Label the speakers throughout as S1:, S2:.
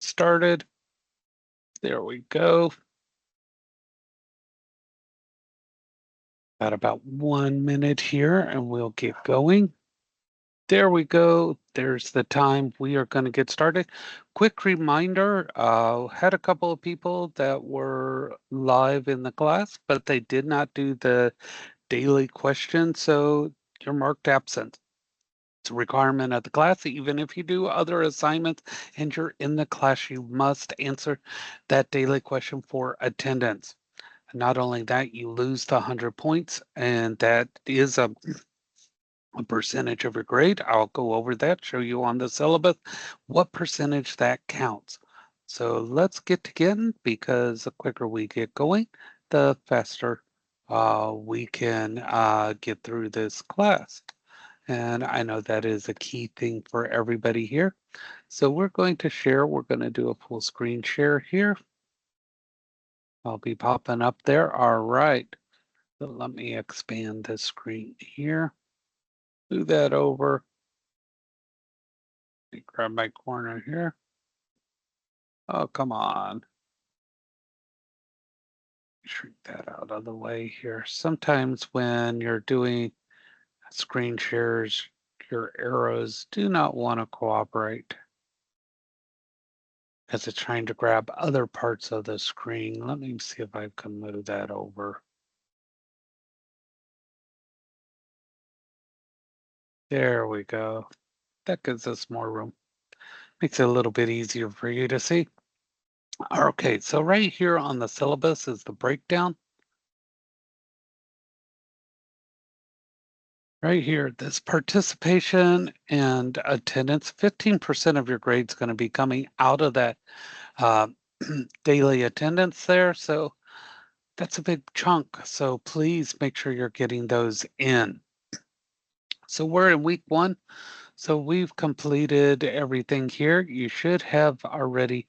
S1: Started. There we go. Got about 1 minute here and we'll get going. There we go. There's the time we are going to get started. Quick reminder, had a couple of people that were live in the class, but they did not do the daily question, so you're marked absent. It's a requirement of the class. Even if you do other assignments and you're in the class, you must answer that daily question for attendance. Not only that, you lose the 100 points, and that is a percentage of your grade. I'll go over that, show you on the syllabus what percentage that counts. So let's get to getting, because the quicker we get going, the faster we can get through this class. And I know that is a key thing for everybody here. So we're going to share. We're going to do a full screen share here. I'll be popping up there. All right. So let me expand the screen here. Do that over. Let me grab my corner here. Oh, come on. Shrink that out of the way here. Sometimes when you're doing screen shares, your arrows do not want to cooperate because it's trying to grab other parts of the screen. Let me see if I can move that over. There we go. That gives us more room. Makes it a little bit easier for you to see. Okay, so right here on the syllabus is the breakdown. Right here, this participation and attendance, 15% of your grade is going to be coming out of that uh, daily attendance there. So that's a big chunk. So please make sure you're getting those in. So we're in week 1. So we've completed everything here. You should have already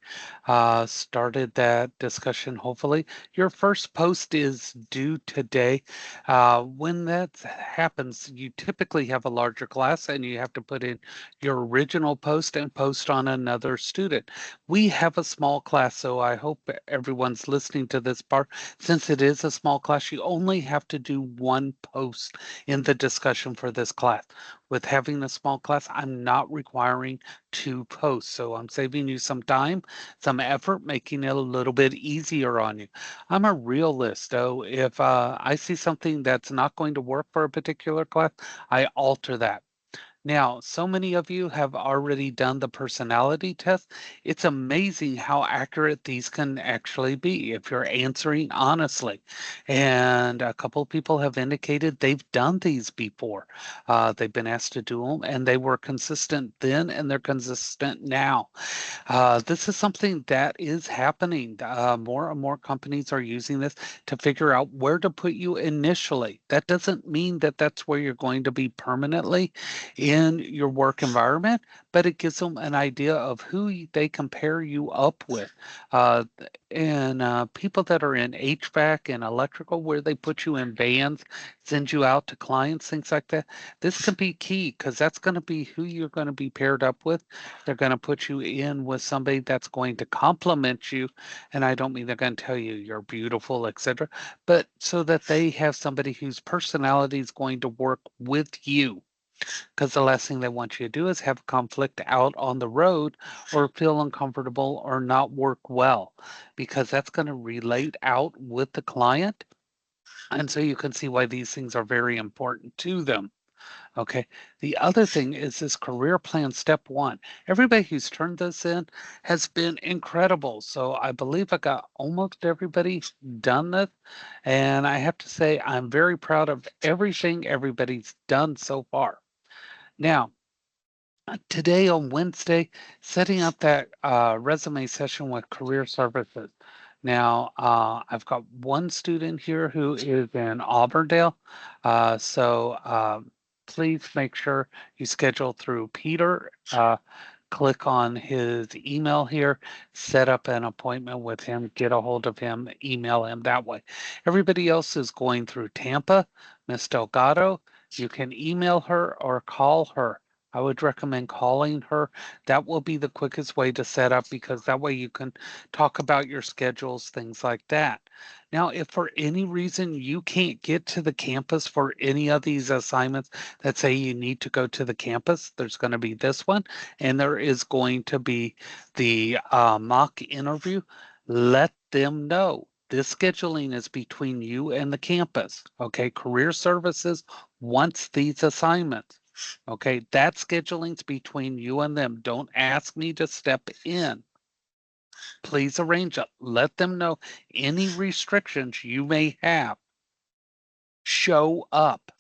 S1: started that discussion, hopefully. Your first post is due today. When that happens, you typically have a larger class and you have to put in your original post and post on another student. We have a small class, so I hope everyone's listening to this part. Since it is a small class, you only have to do one post in the discussion for this class. With having a small class, I'm not requiring 2 posts. So I'm saving you some time, some effort, making it a little bit easier on you. I'm a realist, though. If I see something that's not going to work for a particular class, I alter that. Now, so many of you have already done the personality test. It's amazing how accurate these can actually be if you're answering honestly. And a couple of people have indicated they've done these before. They've been asked to do them, and they were consistent then, and they're consistent now. This is something that is happening. More and more companies are using this to figure out where to put you initially. That doesn't mean that that's where you're going to be permanently in your work environment, but it gives them an idea of who they compare you up with. And people that are in HVAC and electrical, where they put you in bands, send you out to clients, things like that. This can be key because that's going to be who you're going to be paired up with. They're going to put you in with somebody that's going to compliment you. And I don't mean they're going to tell you you're beautiful, etc., but so that they have somebody whose personality is going to work with you. Because the last thing they want you to do is have conflict out on the road or feel uncomfortable or not work well, because that's going to relate out with the client. And so you can see why these things are very important to them. Okay. The other thing is this career plan step 1. Everybody who's turned this in has been incredible. So I believe I got almost everybody done this. And I have to say, I'm very proud of everything everybody's done so far. Now, today on Wednesday, setting up that resume session with career services. Now, I've got one student here who is in Auburndale. So please make sure you schedule through Peter. Click on his email here, set up an appointment with him, get a hold of him, email him that way. Everybody else is going through Tampa, Miss Delgado. You can email her or call her. I would recommend calling her. That will be the quickest way to set up because that way you can talk about your schedules, things like that. Now, if for any reason you can't get to the campus for any of these assignments that say you need to go to the campus, there's going to be this one, and there is going to be the mock interview. Let them know. This scheduling is between you and the campus. Okay. Career Services wants these assignments. Okay. That scheduling's between you and them. Don't ask me to step in. Please arrange it. Let them know any restrictions you may have. Show up.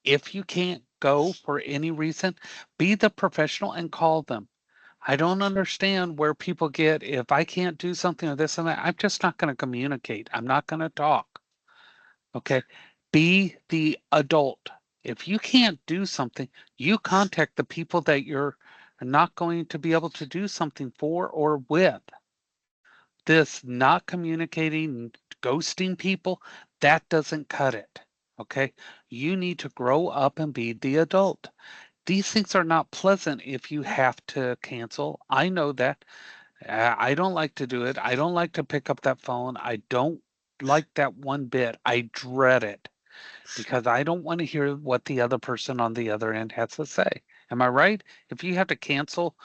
S1: If you can't go for any reason, be the professional and call them. I don't understand where people get, if I can't do something or this and that, I'm just not going to communicate. I'm not going to talk. Okay. Be the adult. If you can't do something, you contact the people that you're not going to be able to do something for or with. This not communicating, ghosting people, that doesn't cut it. Okay. You need to grow up and be the adult. These things are not pleasant if you have to cancel. I know that. I don't like to do it. I don't like to pick up that phone. I don't like that one bit. I dread it because I don't want to hear what the other person on the other end has to say. Am I right? If you have to cancel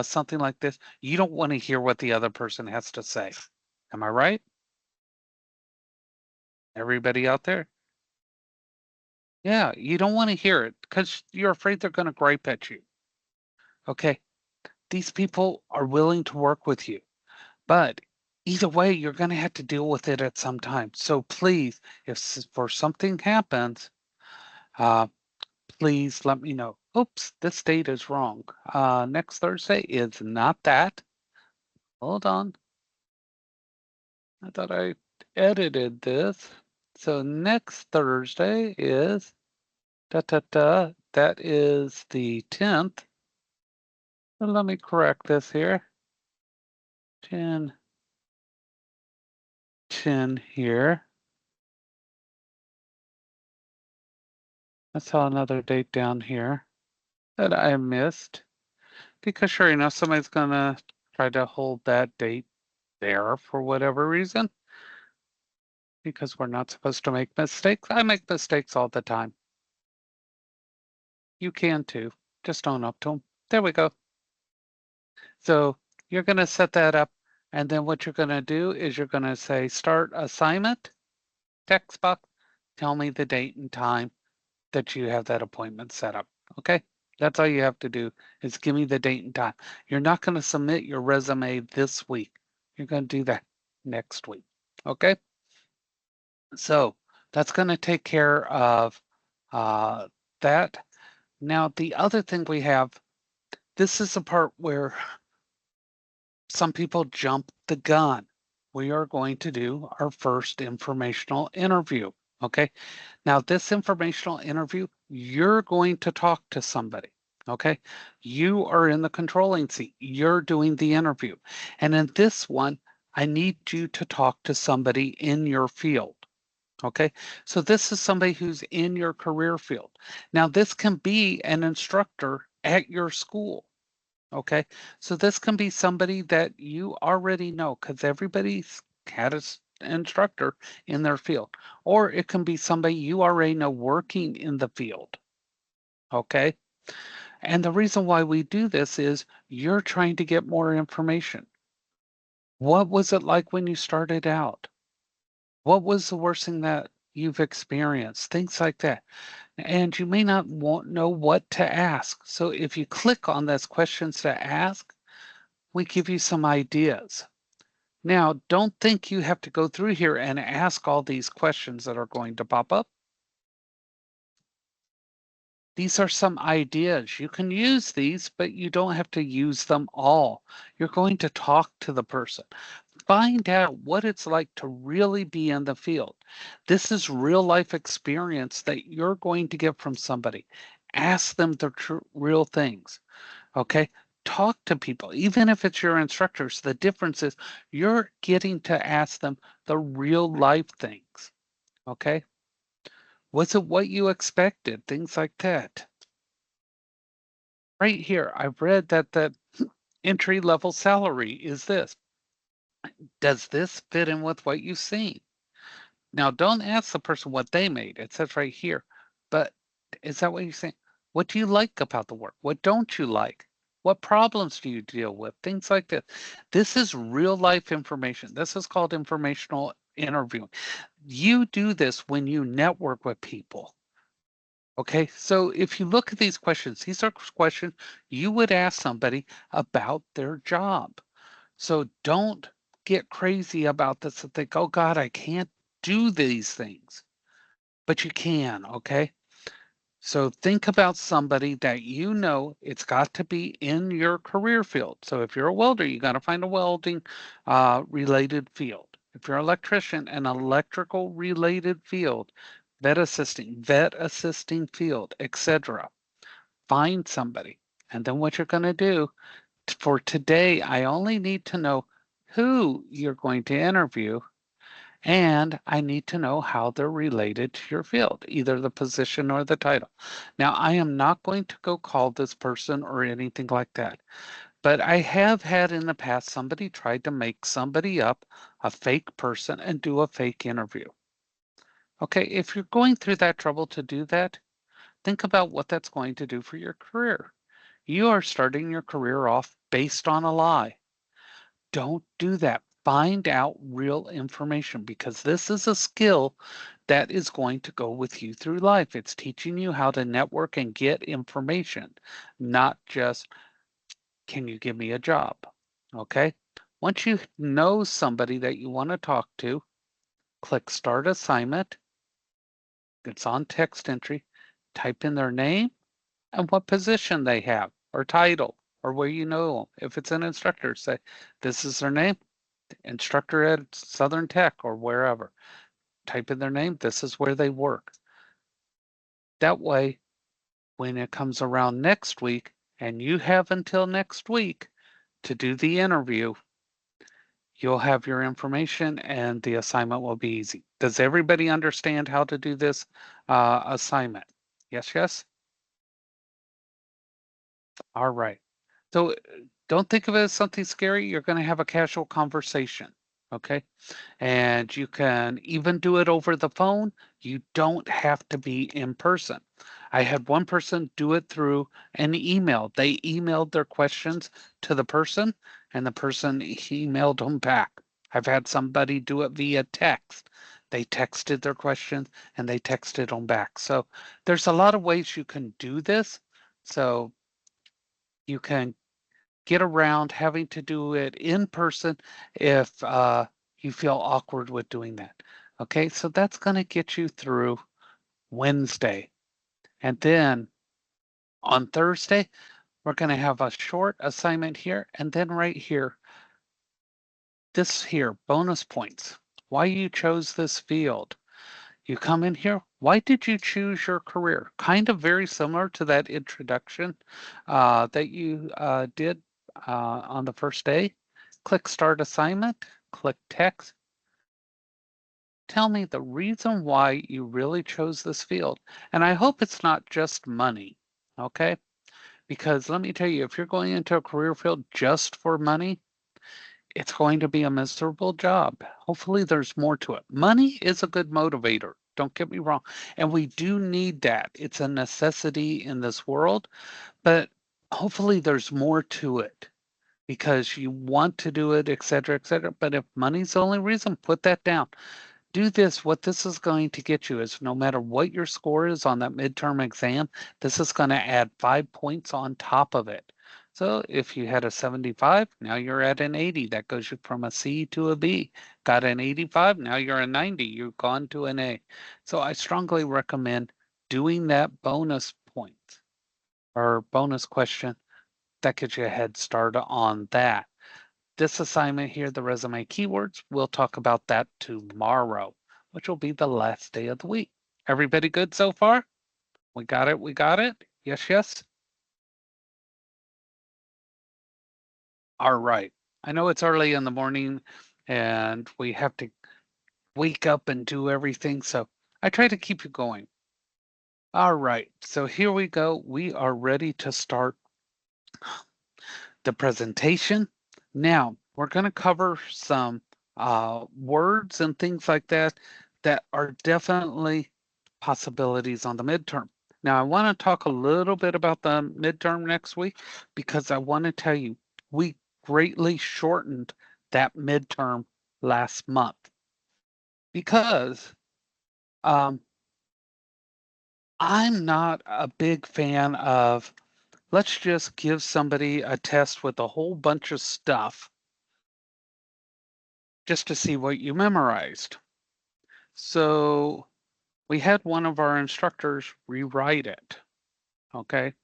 S1: something like this, you don't want to hear what the other person has to say. Am I right? Everybody out there? Yeah, you don't want to hear it because you're afraid they're going to gripe at you. Okay. These people are willing to work with you. But either way, you're going to have to deal with it at some time. So please, if for something happens, uh, please let me know. Oops, this date is wrong. Next Thursday is not that. Hold on. I thought I edited this. So next Thursday is That is the 10th. Let me correct this here. 10, 10 here. I saw another date down here that I missed because sure enough, somebody's gonna try to hold that date there for whatever reason because we're not supposed to make mistakes. I make mistakes all the time. You can too. Just own up to them. There we go. So you're gonna set that up, and then what you're gonna do is you're gonna say start assignment, text box, tell me the date and time that you have that appointment set up. Okay. That's all you have to do is give me the date and time. You're not going to submit your resume this week. You're going to do that next week. Okay. So that's going to take care of uh, that. Now, the other thing we have, this is the part where some people jump the gun. We are going to do our first informational interview. Okay. Now, this informational interview, you're going to talk to somebody. Okay. You are in the controlling seat. You're doing the interview. And in this one, I need you to talk to somebody in your field. Okay. So this is somebody who's in your career field. Now, this can be an instructor at your school. Okay. So this can be somebody that you already know because everybody's had an instructor in their field, or it can be somebody you already know working in the field. Okay. And the reason why we do this is you're trying to get more information. What was it like when you started out? What was the worst thing that you've experienced? Things like that. And you may not know what to ask. So if you click on those questions to ask, we give you some ideas. Now, don't think you have to go through here and ask all these questions that are going to pop up. These are some ideas. You can use these, but you don't have to use them all. You're going to talk to the person. Find out what it's like to really be in the field. This is real life experience that you're going to get from somebody. Ask them the real things. Okay. Talk to people, even if it's your instructors. The difference is you're getting to ask them the real life things. Okay. Was it what you expected? Things like that. Right here, I've read that the entry level salary is this. Does this fit in with what you've seen? Now, don't ask the person what they made. It says right here, but is that what you're saying? What do you like about the work? What don't you like? What problems do you deal with? Things like this. This is real life information. This is called informational interviewing. You do this when you network with people. Okay, so if you look at these questions, these are questions you would ask somebody about their job. So don't get crazy about this and think, oh God, I can't do these things, but you can. Okay. So think about somebody that you know it's got to be in your career field. So if you're a welder, you got to find a welding related field. If you're an electrician, an electrical related field, vet assisting field, etc. Find somebody. And then what you're going to do for today, I only need to know who you're going to interview, and I need to know how they're related to your field, either the position or the title. Now, I am not going to go call this person or anything like that, but I have had in the past somebody tried to make somebody up, a fake person, and do a fake interview. Okay, if you're going through that trouble to do that, think about what that's going to do for your career. You are starting your career off based on a lie. Don't do that. Find out real information because this is a skill that is going to go with you through life. It's teaching you how to network and get information, not just, can you give me a job? Okay. Once you know somebody that you want to talk to, click Start Assignment. It's on text entry. Type in their name and what position they have or title or where you know them. If it's an instructor, say, this is their name, instructor at Southern Tech or wherever. Type in their name. This is where they work. That way, when it comes around next week, and you have until next week to do the interview, you'll have your information and the assignment will be easy. Does everybody understand how to do this assignment? Yes, yes? All right. So don't think of it as something scary. You're going to have a casual conversation. Okay. And you can even do it over the phone. You don't have to be in person. I had one person do it through an email. They emailed their questions to the person, and the person emailed them back. I've had somebody do it via text. They texted their questions and they texted them back. So there's a lot of ways you can do this. So you can get around having to do it in person if you feel awkward with doing that. Okay, so that's going to get you through Wednesday. And then on Thursday, we're going to have a short assignment here. And then right here, this here, bonus points. Why you chose this field. You come in here. Why did you choose your career? Kind of very similar to that introduction that you did on the first day. Click Start Assignment, click Text. Tell me the reason why you really chose this field. And I hope it's not just money, okay? Because let me tell you, if you're going into a career field just for money, it's going to be a miserable job. Hopefully, there's more to it. Money is a good motivator. Don't get me wrong. And we do need that. It's a necessity in this world, but hopefully, there's more to it because you want to do it, et cetera, et cetera. But if money's the only reason, put that down. Do this. What this is going to get you is no matter what your score is on that midterm exam, this is going to add 5 points on top of it. So if you had a 75, now you're at an 80. That goes you from a C to a B. Got an 85, now you're a 90. You've gone to an A. So I strongly recommend doing that bonus point or bonus question. That gives you a head start on that. This assignment here, the resume keywords, we'll talk about that tomorrow, which will be the last day of the week. Everybody good so far? We got it. We got it. Yes, yes. All right. I know it's early in the morning and we have to wake up and do everything. So I try to keep you going. All right. So here we go. We are ready to start the presentation. Now, we're going to cover some words and things like that that are definitely possibilities on the midterm. Now, I want to talk a little bit about the midterm next week because I want to tell you we greatly shortened that midterm last month because um, I'm not a big fan of let's just give somebody a test with a whole bunch of stuff just to see what you memorized. So we had one of our instructors rewrite it, okay?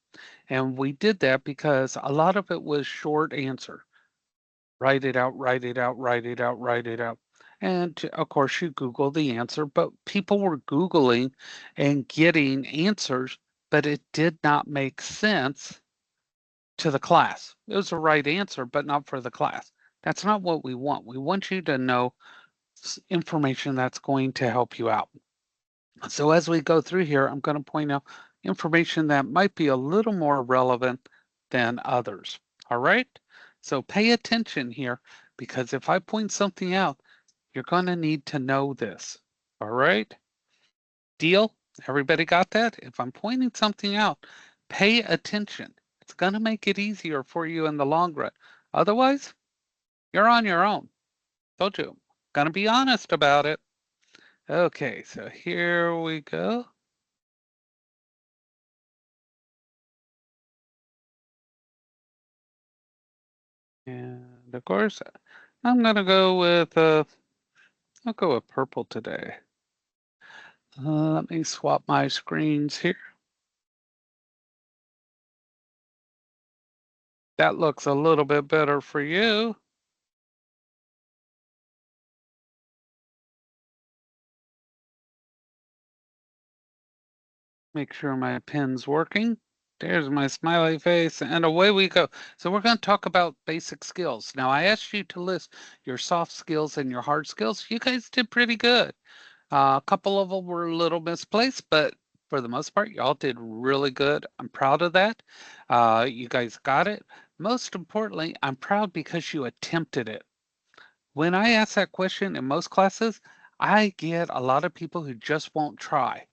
S1: And we did that because a lot of it was short answer. Write it out, write it out, write it out, write it out. And of course, you Google the answer, but people were Googling and getting answers, but it did not make sense to the class. It was the right answer, but not for the class. That's not what we want. We want you to know information that's going to help you out. So as we go through here, I'm going to point out information that might be a little more relevant than others. All right? So pay attention here because if I point something out, you're going to need to know this. All right? Deal? Everybody got that? If I'm pointing something out, pay attention. It's going to make it easier for you in the long run. Otherwise, you're on your own. Told you. Gonna be honest about it. Okay, so here we go. And of course, I'm gonna go with I'll go with purple today. Let me swap my screens here. That looks a little bit better for you. Make sure my pen's working. There's my smiley face, and away we go. So we're going to talk about basic skills. Now, I asked you to list your soft skills and your hard skills. You guys did pretty good. A couple of them were a little misplaced, but for the most part, y'all did really good. I'm proud of that. You guys got it. Most importantly, I'm proud because you attempted it. When I ask that question in most classes, I get a lot of people who just won't try.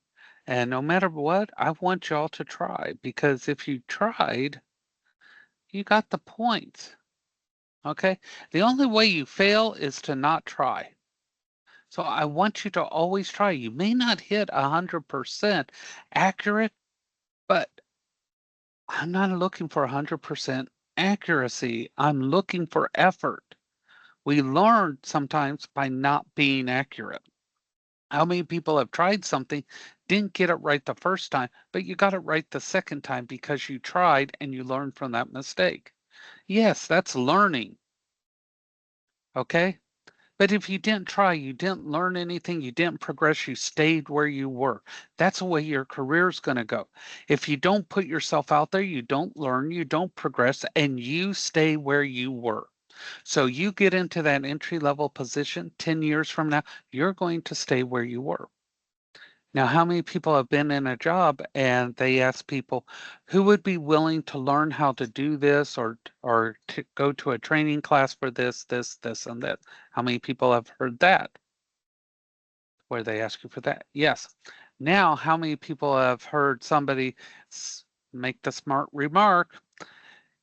S1: And no matter what, I want y'all to try because if you tried, you got the points. Okay? The only way you fail is to not try. So I want you to always try. You may not hit 100% accurate, but I'm not looking for 100% accuracy. I'm looking for effort. We learn sometimes by not being accurate. How many people have tried something, didn't get it right the first time, but you got it right the second time because you tried and you learned from that mistake? Yes, that's learning. Okay? But if you didn't try, you didn't learn anything, you didn't progress, you stayed where you were. That's the way your career's going to go. If you don't put yourself out there, you don't learn, you don't progress, and you stay where you were. So you get into that entry level position 10 years from now, you're going to stay where you were. Now, how many people have been in a job and they ask people who would be willing to learn how to do this or to go to a training class for this, and that? How many people have heard that? Where they ask you for that? Yes. Now, how many people have heard somebody make the smart remark,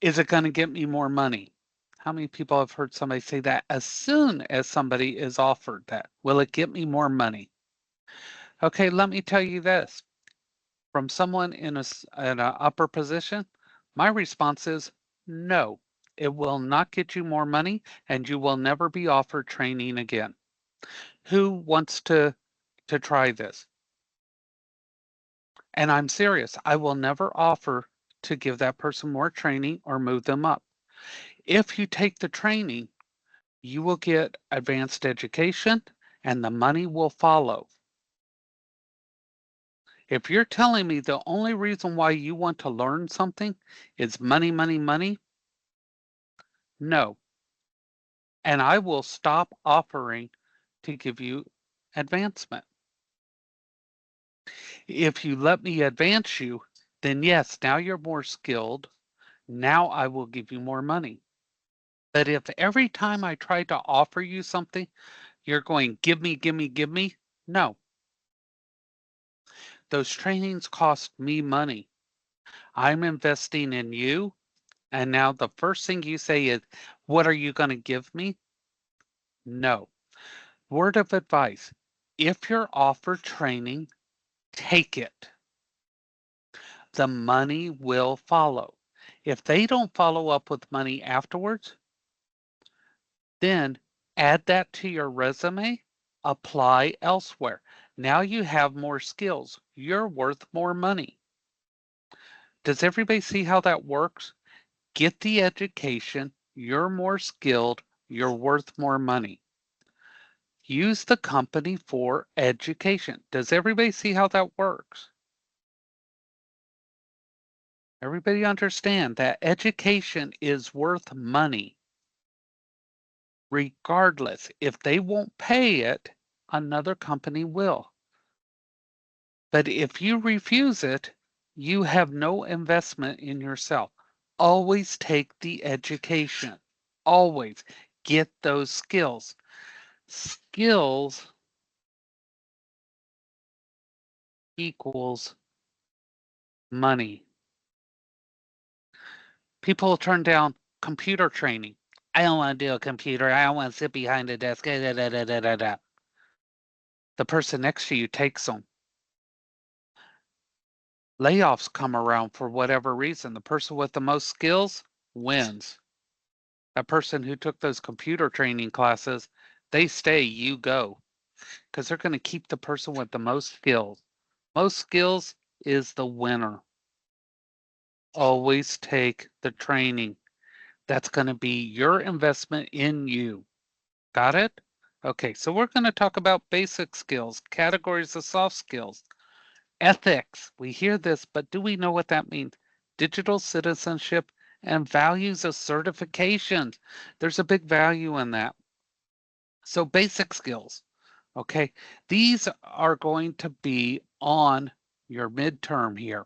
S1: is it going to get me more money? How many people have heard somebody say that as soon as somebody is offered that? Will it get me more money? Okay, let me tell you this. From someone in an upper position, my response is no. It will not get you more money, and you will never be offered training again. Who wants to try this? And I'm serious. I will never offer to give that person more training or move them up. If you take the training, you will get advanced education and the money will follow. If you're telling me the only reason why you want to learn something is money, money, money, no. And I will stop offering to give you advancement. If you let me advance you, then yes, now you're more skilled. Now I will give you more money. But if every time I try to offer you something, you're going, give me, give me, give me, no, those trainings cost me money. I'm investing in you. And now the first thing you say is, what are you going to give me? No. Word of advice, if you're offered training, take it. The money will follow. If they don't follow up with money afterwards, then add that to your resume, apply elsewhere. Now you have more skills. You're worth more money. Does everybody see how that works? Get the education, you're more skilled, you're worth more money. Use the company for education. Does everybody see how that works? Everybody understand that education is worth money regardless. If they won't pay it, another company will. But if you refuse it, you have no investment in yourself. Always take the education. Always get those skills. Skills equals money. People turn down computer training. I don't want to do a computer. I don't want to sit behind a desk. Da, da, da, da, da, da. The person next to you takes them. Layoffs come around for whatever reason. The person with the most skills wins. That person who took those computer training classes, they stay, you go, because they're going to keep the person with the most skills. Most skills is the winner. Always take the training. That's going to be your investment in you. Got it? Okay, so we're going to talk about basic skills, categories of soft skills, ethics. We hear this, but do we know what that means? Digital citizenship and values of certification. There's a big value in that. So basic skills, okay? These are going to be on your midterm here.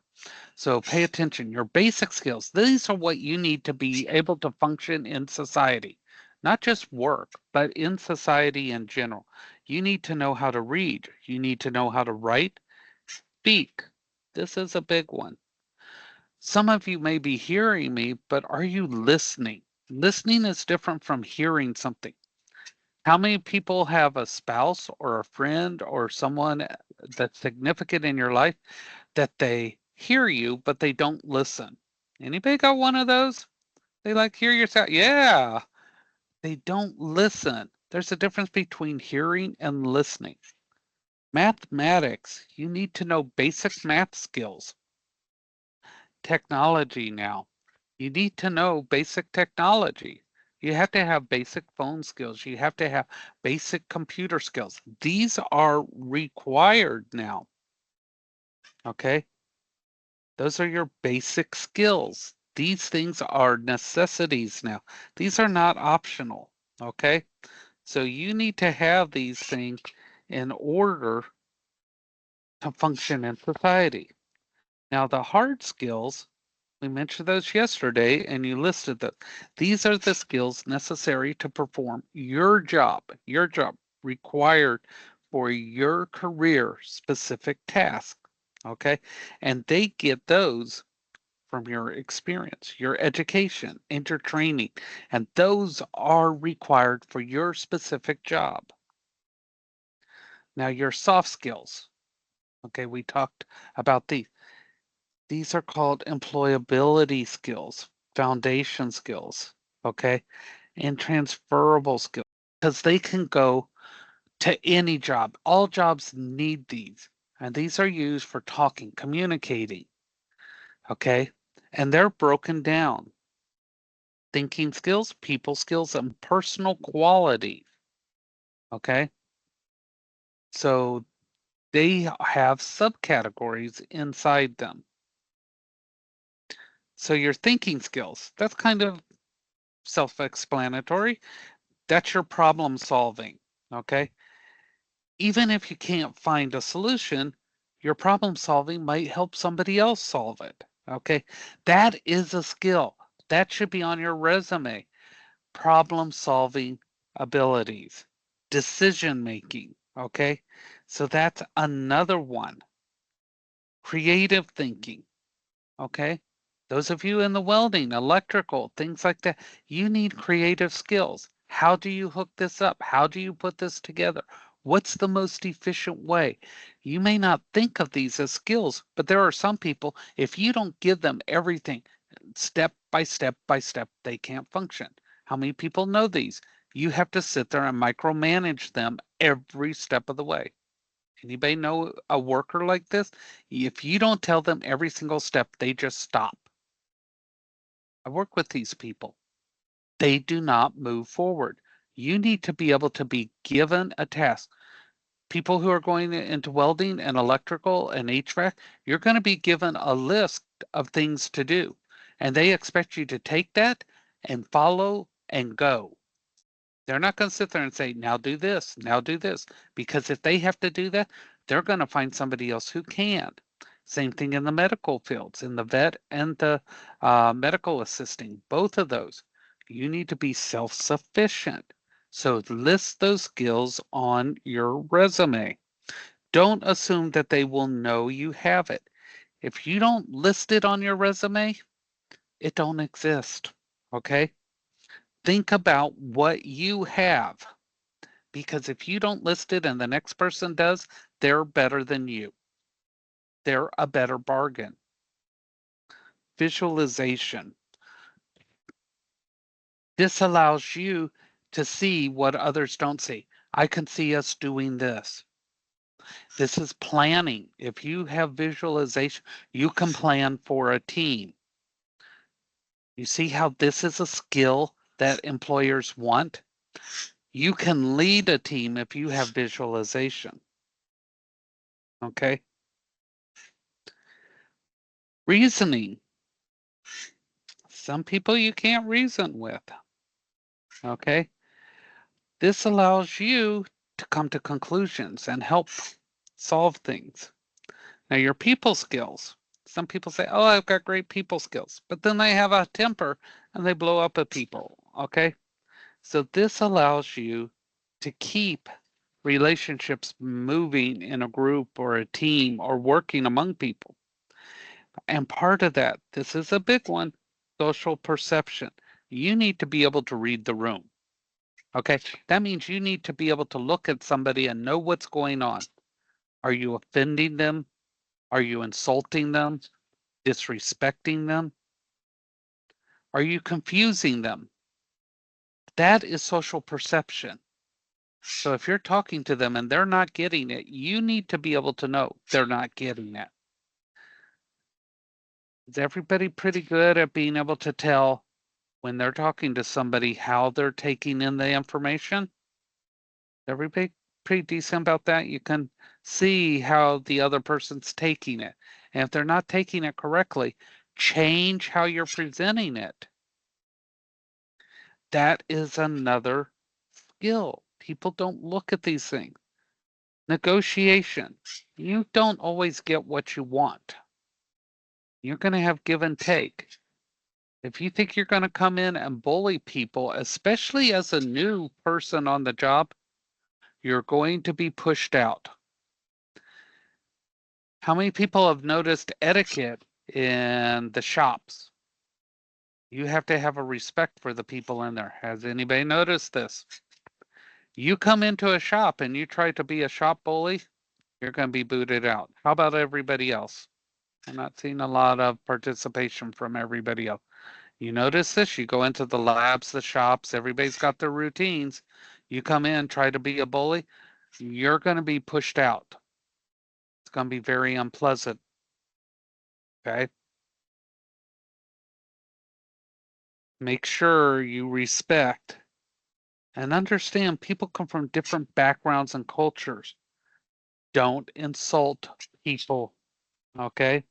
S1: So pay attention. Your basic skills, these are what you need to be able to function in society, not just work, but in society in general. You need to know how to read. You need to know how to write, speak. This is a big one. Some of you may be hearing me, but are you listening? Listening is different from hearing something. How many people have a spouse or a friend or someone that's significant in your life that they hear you, but they don't listen? Anybody got one of those? They like hear yourself. Yeah, they don't listen. There's a difference between hearing and listening. Mathematics, you need to know basic math skills. Technology now, you need to know basic technology. You have to have basic phone skills. You have to have basic computer skills. These are required now. Okay. Those are your basic skills. These things are necessities now. These are not optional. Okay. So you need to have these things in order to function in society. Now, the hard skills, we mentioned those yesterday and you listed them. These are the skills necessary to perform your job required for your career specific task. Okay. And they get those from your experience, your education, and your training. And those are required for your specific job. Now, your soft skills. Okay. We talked about these. These are called employability skills, foundation skills, okay, and transferable skills because they can go to any job. All jobs need these, and these are used for talking, communicating, okay, and they're broken down. Thinking skills, people skills, and personal quality, okay? So they have subcategories inside them. So your thinking skills, that's kind of self-explanatory. That's your problem solving, okay? Even if you can't find a solution, your problem solving might help somebody else solve it, okay? That is a skill. That should be on your resume. Problem-solving abilities, decision-making, okay? So that's another one. Creative thinking, okay? Those of you in the welding, electrical, things like that, you need creative skills. How do you hook this up? How do you put this together? What's the most efficient way? You may not think of these as skills, but there are some people, if you don't give them everything step by step by step, they can't function. How many people know these? You have to sit there and micromanage them every step of the way. Anybody know a worker like this? If you don't tell them every single step, they just stop. I work with these people. They do not move forward. You need to be able to be given a task. People who are going into welding and electrical and HVAC, you're going to be given a list of things to do. And they expect you to take that and follow and go. They're not going to sit there and say, now do this, now do this. Because if they have to do that, they're going to find somebody else who can. Same thing in the medical fields, in the vet and the medical assisting, both of those. You need to be self-sufficient. So list those skills on your resume. Don't assume that they will know you have it. If you don't list it on your resume, it don't exist, okay? Think about what you have, because if you don't list it and the next person does, they're better than you. They're a better bargain. Visualization. This allows you to see what others don't see. I can see us doing this. This is planning. If you have visualization, you can plan for a team. You see how this is a skill that employers want? You can lead a team if you have visualization. Okay? Reasoning. Some people you can't reason with. Okay? This allows you to come to conclusions and help solve things. Now, your people skills. Some people say, oh, I've got great people skills, but then they have a temper and they blow up at people. Okay? So this allows you to keep relationships moving in a group or a team or working among people. And part of that, this is a big one, social perception. You need to be able to read the room. Okay, that means you need to be able to look at somebody and know what's going on. Are you offending them? Are you insulting them? Disrespecting them? Are you confusing them? That is social perception. So if you're talking to them and they're not getting it, you need to be able to know they're not getting it. Is everybody pretty good at being able to tell when they're talking to somebody how they're taking in the information? Everybody pretty decent about that? You can see how the other person's taking it. And if they're not taking it correctly, change how you're presenting it. That is another skill. People don't look at these things. Negotiation. You don't always get what you want. You're going to have give and take. If you think you're going to come in and bully people, especially as a new person on the job, you're going to be pushed out. How many people have noticed etiquette in the shops? You have to have a respect for the people in there. Has anybody noticed this? You come into a shop and you try to be a shop bully, you're going to be booted out. How about everybody else? I'm not seeing a lot of participation from everybody else. You notice this? You go into the labs, the shops, everybody's got their routines. You come in, try to be a bully, you're going to be pushed out. It's going to be very unpleasant. Okay? Make sure you respect and understand people come from different backgrounds and cultures. Don't insult people. Okay?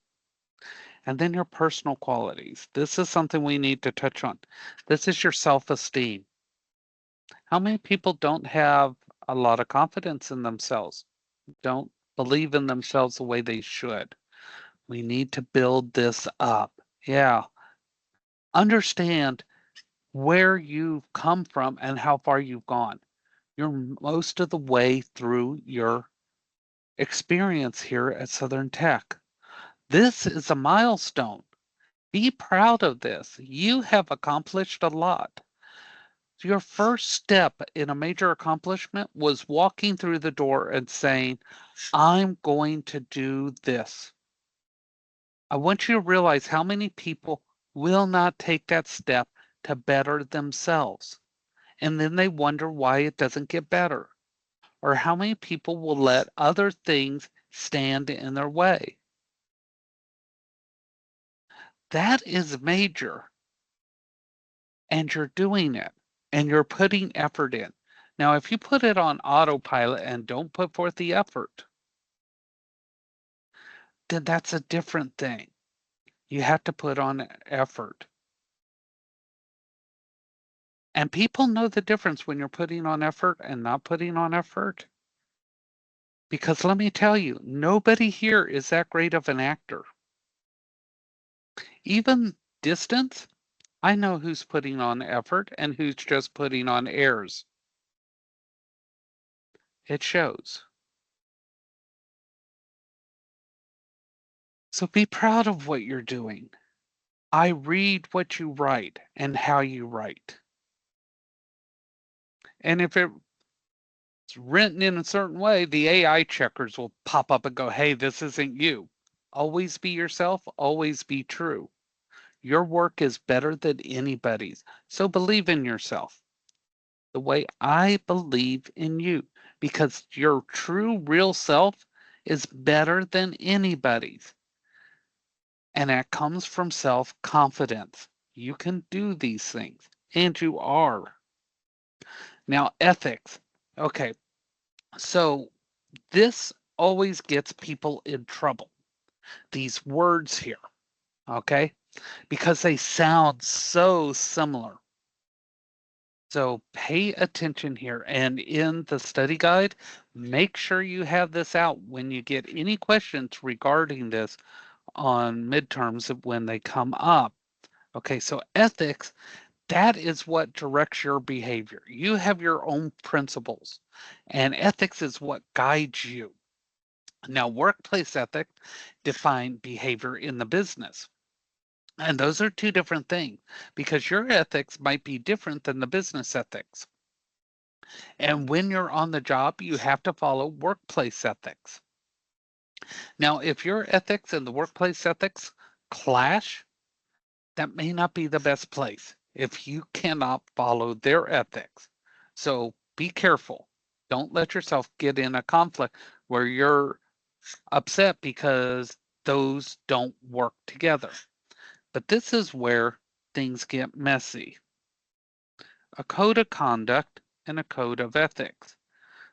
S1: And then your personal qualities. This is something we need to touch on. This is your self-esteem. How many people don't have a lot of confidence in themselves? Don't believe in themselves the way they should. We need to build this up. Yeah. Understand where you've come from and how far you've gone. You're most of the way through your experience here at Southern Tech. This is a milestone. Be proud of this. You have accomplished a lot. Your first step in a major accomplishment was walking through the door and saying, I'm going to do this. I want you to realize how many people will not take that step to better themselves. And then they wonder why it doesn't get better. Or how many people will let other things stand in their way. That is major. And you're doing it. And you're putting effort in. Now, if you put it on autopilot and don't put forth the effort, then that's a different thing. You have to put on effort. And people know the difference when you're putting on effort and not putting on effort. Because let me tell you, nobody here is that great of an actor. Even distance, I know who's putting on effort and who's just putting on airs. It shows. So be proud of what you're doing. I read what you write and how you write. And if it's written in a certain way, the AI checkers will pop up and go, hey, this isn't you. Always be yourself, always be true. Your work is better than anybody's. So believe in yourself the way I believe in you, because your true, real self is better than anybody's. And that comes from self confidence. You can do these things, and you are. Now, ethics. Okay, so this always gets people in trouble. These words here, okay, because they sound so similar. So pay attention here. And in the study guide, make sure you have this out when you get any questions regarding this on midterms when they come up. Okay, so ethics, that is what directs your behavior. You have your own principles, and ethics is what guides you. Now, workplace ethics define behavior in the business. And those are two different things because your ethics might be different than the business ethics. And when you're on the job, you have to follow workplace ethics. Now, if your ethics and the workplace ethics clash, that may not be the best place if you cannot follow their ethics. So be careful. Don't let yourself get in a conflict where you're upset because those don't work together. But this is where things get messy. A code of conduct and a code of ethics.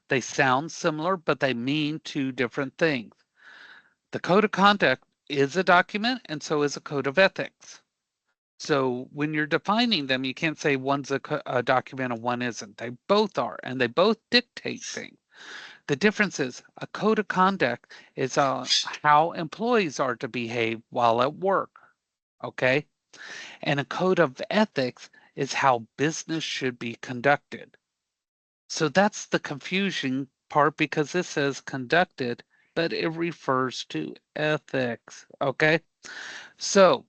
S1: They sound similar, but they mean two different things. The code of conduct is a document, and so is a code of ethics. So when you're defining them, you can't say one's a document and one isn't. They both are, and they both dictate things. The difference is a code of conduct is how employees are to behave while at work. Okay. And a code of ethics is how business should be conducted. So that's the confusion part because this says conducted, but it refers to ethics. Okay. So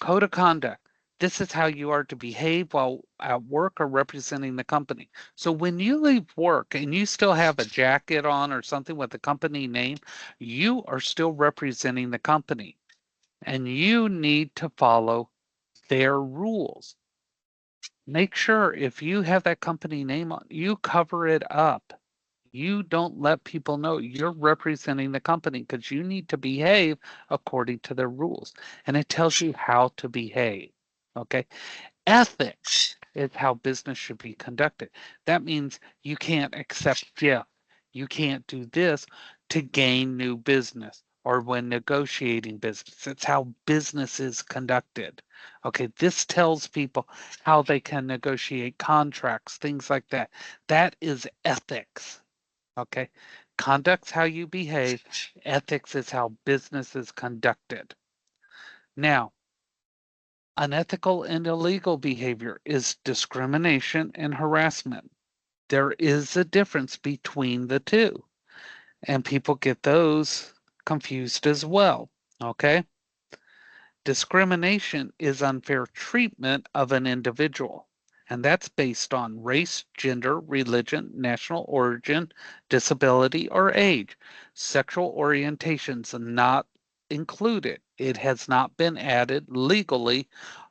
S1: code of conduct. This is how you are to behave while at work or representing the company. So when you leave work and you still have a jacket on or something with the company name, you are still representing the company and you need to follow their rules. Make sure if you have that company name on, you cover it up. You don't let people know you're representing the company because you need to behave according to their rules. And it tells you how to behave. Okay. Ethics is how business should be conducted. That means you can't accept gift. You can't do this to gain new business or when negotiating business. It's how business is conducted. Okay, this tells people how they can negotiate contracts, things like that. That is ethics. Okay, conduct's how you behave, ethics is how business is conducted. Now, Unethical and illegal behavior is discrimination and harassment. There is a difference between the two, and people get those confused as well. Okay? Discrimination is unfair treatment of an individual, and that's based on race, gender, religion, national origin, disability, or age. Sexual orientations not included. It has not been added legally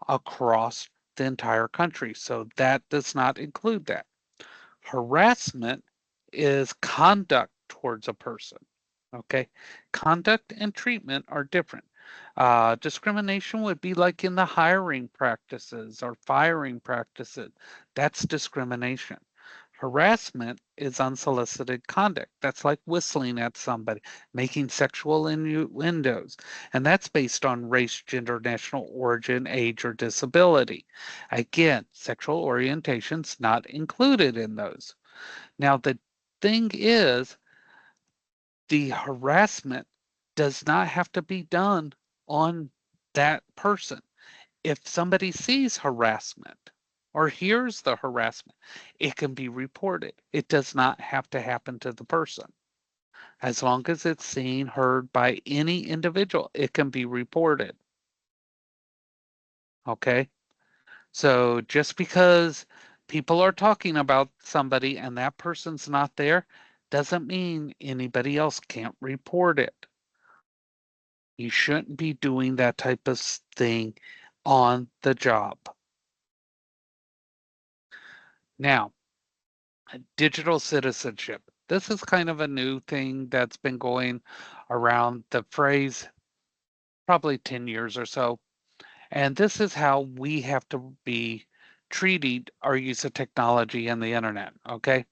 S1: across the entire country, so that does not include that. Harassment is conduct towards a person. Okay. Conduct and treatment are different. Discrimination would be like in the hiring practices or firing practices. That's discrimination. Harassment is unsolicited conduct. That's like whistling at somebody, making sexual innuendos. And that's based on race, gender, national origin, age, or disability. Again, sexual orientation's not included in those. Now, the thing is, the harassment does not have to be done on that person. If somebody sees harassment or hears the harassment, it can be reported. It does not have to happen to the person. As long as it's seen, heard by any individual, it can be reported. Okay? So just because people are talking about somebody and that person's not there doesn't mean anybody else can't report it. You shouldn't be doing that type of thing on the job. Now, digital citizenship. This is kind of a new thing that's been going around the phrase probably 10 years or so. And this is how we have to be treating our use of technology and the internet. Okay.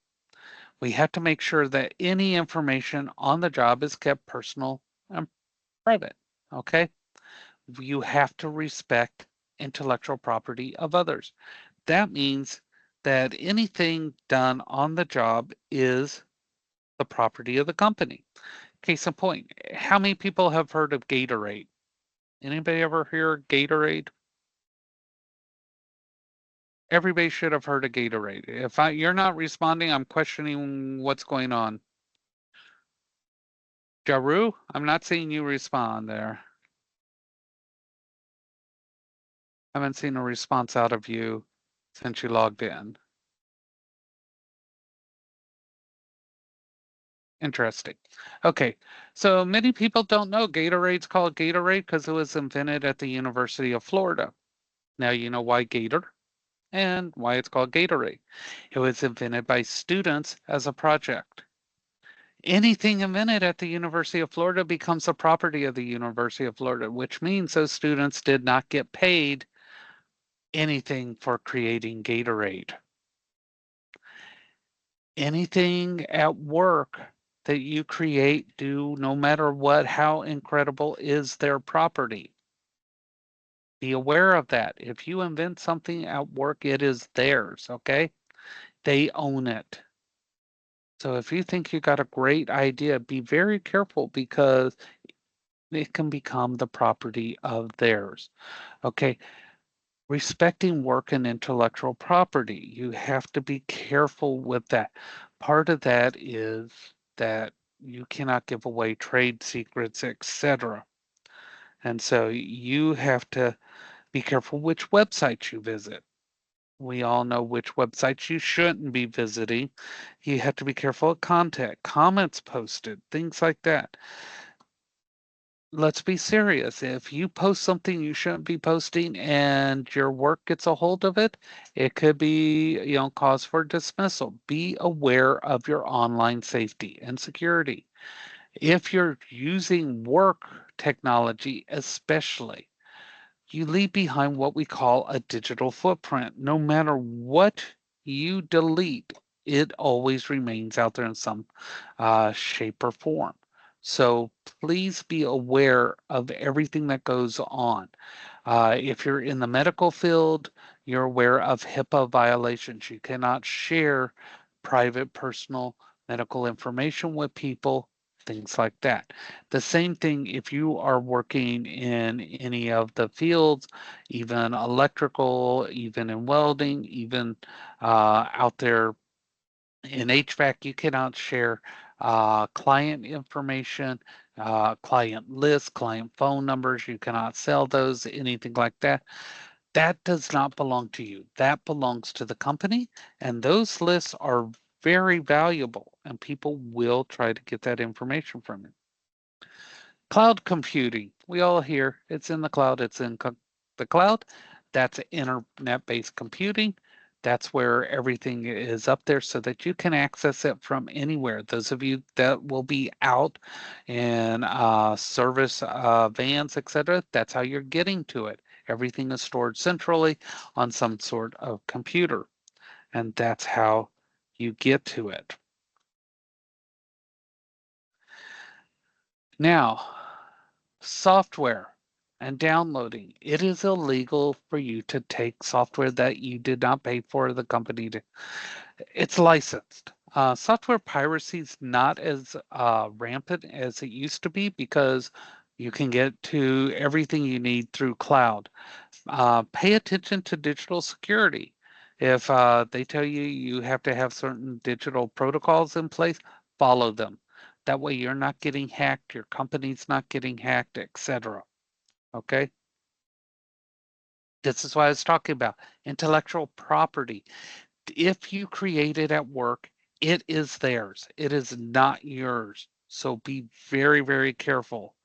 S1: We have to make sure that any information on the job is kept personal and private. Okay. You have to respect intellectual property of others. That means that anything done on the job is the property of the company. Case in point, how many people have heard of Gatorade? Anybody ever hear Gatorade? Everybody should have heard of Gatorade. If you're not responding, I'm questioning what's going on. Jaru, I'm not seeing you respond there. I haven't seen a response out of you since you logged in. Interesting. Okay, so many people don't know Gatorade's called Gatorade because it was invented at the University of Florida. Now you know why Gator and why it's called Gatorade. It was invented by students as a project. Anything invented at the University of Florida becomes a property of the University of Florida, which means those students did not get paid anything for creating Gatorade. Anything at work that you create, do no matter what, how incredible is their property. Be aware of that. If you invent something at work, it is theirs, okay? They own it. So if you think you got a great idea, be very careful because it can become the property of theirs. Okay. Respecting work and intellectual property. You have to be careful with that. Part of that is that you cannot give away trade secrets, etc. And so you have to be careful which websites you visit. We all know which websites you shouldn't be visiting. You have to be careful of content, comments posted, things like that. Let's be serious. If you post something you shouldn't be posting and your work gets a hold of it, it could be, cause for dismissal. Be aware of your online safety and security. If you're using work technology, especially, you leave behind what we call a digital footprint. No matter what you delete, it always remains out there in some shape or form. So please be aware of everything that goes on. If you're in the medical field, you're aware of HIPAA violations. You cannot share private, personal medical information with people. things like that. The same thing if you are working in any of the fields, even electrical, even in welding, even out there in HVAC, you cannot share client information, client lists, client phone numbers. You cannot sell those, anything like that. That does not belong to you. That belongs to the company, and those lists are very valuable, and people will try to get that information from you. Cloud computing. We all hear it's in the cloud, it's in the cloud. That's internet-based computing. That's where everything is up there so that you can access it from anywhere. Those of you that will be out in service vans, etc., that's how you're getting to it. Everything is stored centrally on some sort of computer, and that's how you get to it. Now, software and downloading. It is illegal for you to take software that you did not pay for the company to. It's licensed. Software piracy is not as rampant as it used to be because you can get to everything you need through cloud. Pay attention to digital security. If they tell you you have to have certain digital protocols in place, follow them. That way you're not getting hacked, your company's not getting hacked, etc. Okay? This is what I was talking about. Intellectual property. If you create it at work, it is theirs. It is not yours. So be very, very careful.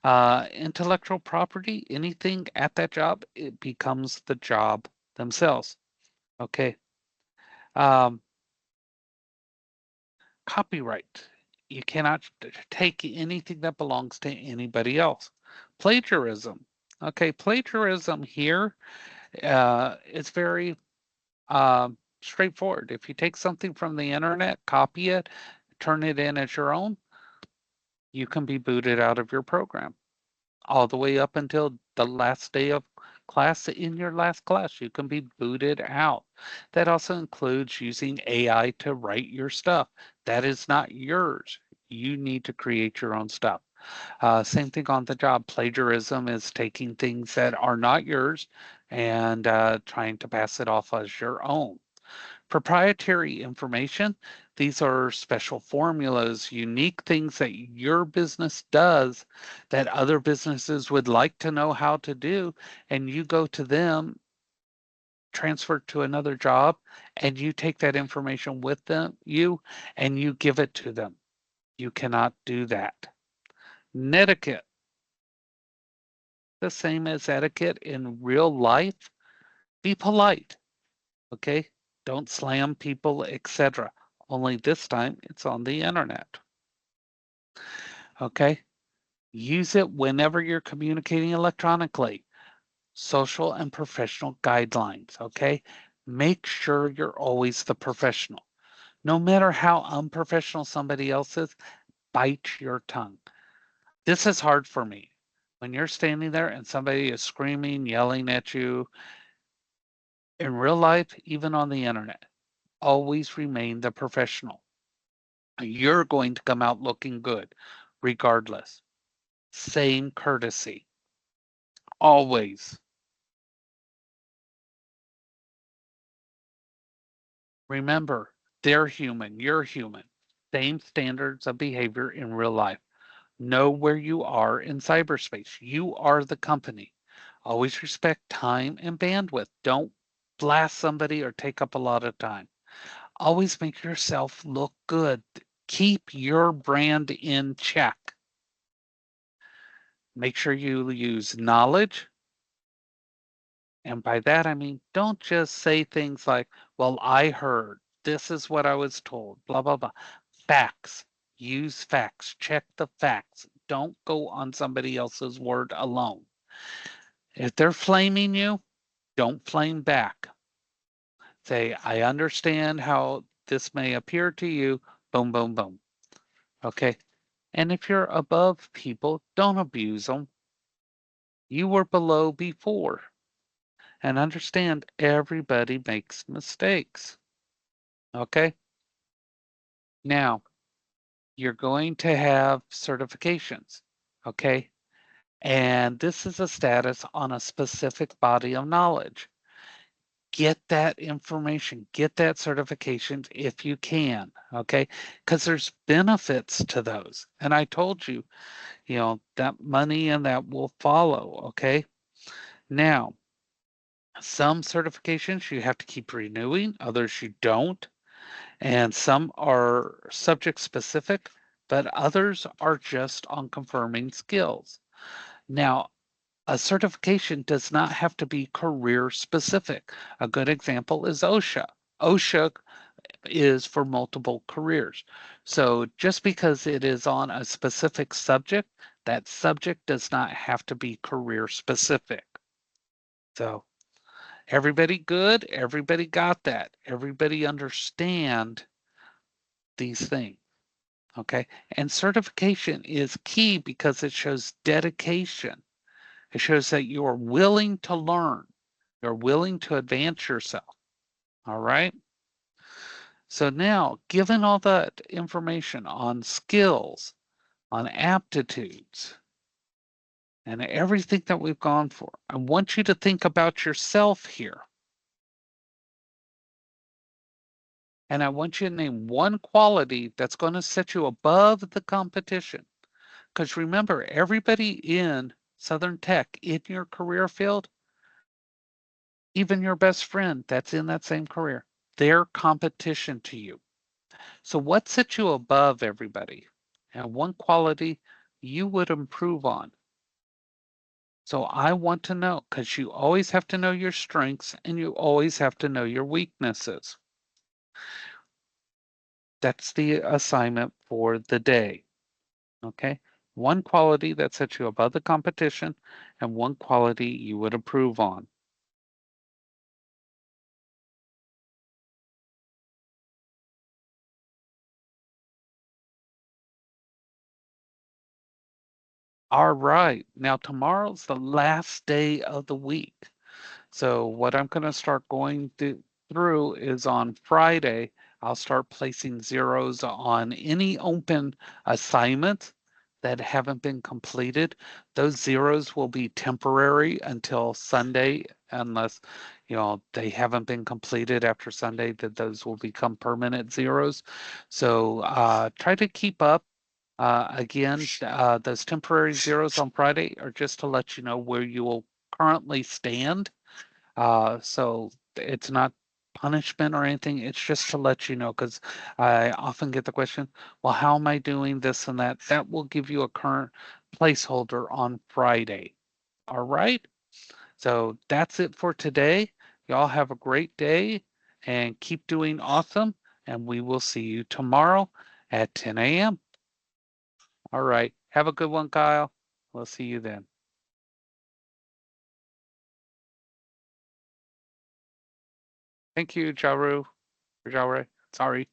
S1: Intellectual property, anything at that job, it becomes the job themselves. Okay. Um, Copyright. You cannot take anything that belongs to anybody else. Plagiarism. Okay, plagiarism here is very straightforward. If you take something from the internet, copy it, turn it in as your own, you can be booted out of your program all the way up until the last day of class. In your last class, you can be booted out. That also includes using AI to write your stuff. That is not yours. You need to create your own stuff. Same thing on the job. Plagiarism is taking things that are not yours and trying to pass it off as your own. Proprietary information, these are special formulas, unique things that your business does that other businesses would like to know how to do, and you go to them, transfer to another job, and you take that information with and you give it to them. You cannot do that. Netiquette, the same as etiquette in real life. Be polite, okay? Don't slam people, etc. Only this time it's on the internet. Okay? Use it whenever you're communicating electronically. Social and professional guidelines. Okay? Make sure you're always the professional. No matter how unprofessional somebody else is, bite your tongue. This is hard for me. When you're standing there and somebody is screaming, yelling at you in real life, even on the internet, always remain the professional. You're going to come out looking good regardless. Same courtesy. Always. Remember, they're human, you're human. Same standards of behavior in real life. Know where you are in cyberspace. You are the company. Always respect time and bandwidth. Don't blast somebody or take up a lot of time. Always make yourself look good. Keep your brand in check. Make sure you use knowledge. And by that, I mean, don't just say things like, well, I heard, this is what I was told, blah, blah, blah. Facts. Use facts. Check the facts. Don't go on somebody else's word alone. If they're flaming you, don't flame back. Say, I understand how this may appear to you. Boom, boom, boom. Okay. And if you're above people, don't abuse them. You were below before. And understand everybody makes mistakes. Okay. Now, you're going to have certifications, okay? And this is a status on a specific body of knowledge. Get that information, get that certification if you can, okay? Because there's benefits to those. And I told you, that money and that will follow, okay? Now, some certifications you have to keep renewing, others you don't. And some are subject specific, but others are just on confirming skills. Now, a certification does not have to be career specific. A good example is OSHA. OSHA is for multiple careers. So just because it is on a specific subject, that subject does not have to be career specific. So everybody good? Everybody got that? Everybody understand these things? Okay. And certification is key because it shows dedication. It shows that you are willing to learn. You're willing to advance yourself. All right. So now, given all that information on skills, on aptitudes, and everything that we've gone for, I want you to think about yourself here. And I want you to name one quality that's going to set you above the competition. Because remember, everybody in Southern Tech in your career field, even your best friend that's in that same career, they're competition to you. So what sets you above everybody? And one quality you would improve on. So I want to know because you always have to know your strengths and you always have to know your weaknesses. That's the assignment for the day. Okay. One quality that sets you above the competition and one quality you would improve on. All right. Now, tomorrow's the last day of the week. So, what I'm going to start going through is on Friday, I'll start placing zeros on any open assignments that haven't been completed. Those zeros will be temporary until Sunday, unless they haven't been completed after Sunday, that those will become permanent zeros. So try to keep up. Again, those temporary zeros on Friday are just to let you know where you will currently stand. So it's not punishment or anything. It's just to let you know, because I often get the question, well, how am I doing this and that? That will give you a current placeholder on Friday. All right. So that's it for today. Y'all have a great day and keep doing awesome. And we will see you tomorrow at 10 a.m. All right. Have a good one, Kyle. We'll see you then. Thank you, Jaru. Sorry.